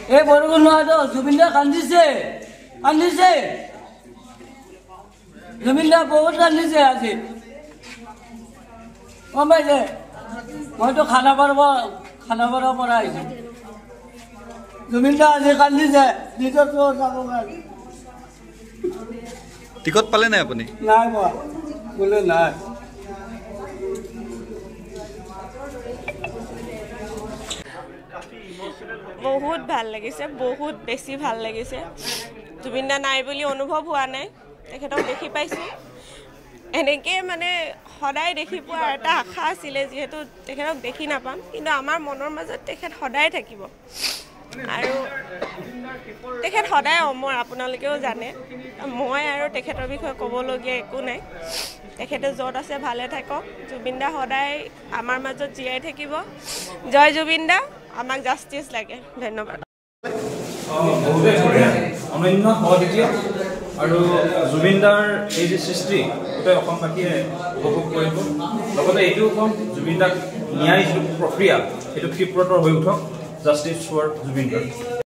এই বৰষুণ নোহোৱাটো জুবিন দা কান্দিছে কান্দিছে জুবিন দা বহুত কান্দিছে আজি গম পাইছে মইতো খানাপাৰাৰ পৰা আহিছোঁ জুবিন দা আজি কান্দিছে নিজৰ যাব কাৰণে টিকট পালে নাই আপুনি নাই পোৱা বোলে নাই বহুত ভাল লাগিছে বহুত বেছি ভাল লাগিছে জুবিন দা নাই বুলি অনুভৱ হোৱা নাই তেখেতক দেখি পাইছোঁ এনেকৈ মানে সদায় দেখি পোৱাৰ এটা আশা আছিলে যিহেতু তেখেতক দেখি নাপাম কিন্তু আমাৰ মনৰ মাজত তেখেত সদায় থাকিব আৰু তেখেত সদায় অমৰ আপোনালোকেও জানে মই আৰু তেখেতৰ বিষয়ে ক'বলগীয়া একো নাই তেখেতে য'ত আছে ভালে থাকক জুবিন দা সদায় আমাৰ মাজত জীয়াই থাকিব জয় জুবিন দা আমাক জাষ্টিছ লাগে ধন্যবাদ অনন্য অদ্বিতীয় আৰু জুবিনদাৰ এই যে সৃষ্টি গোটেই অসমবাসীয়ে উপভোগ কৰিব লগতে এইটোও কম জুবিন দাক ন্যায় যিটো প্ৰক্ৰিয়া সেইটো ক্ষিপ্ৰতৰ হৈ উঠক জাষ্টিছ ফৰ জুবিন দা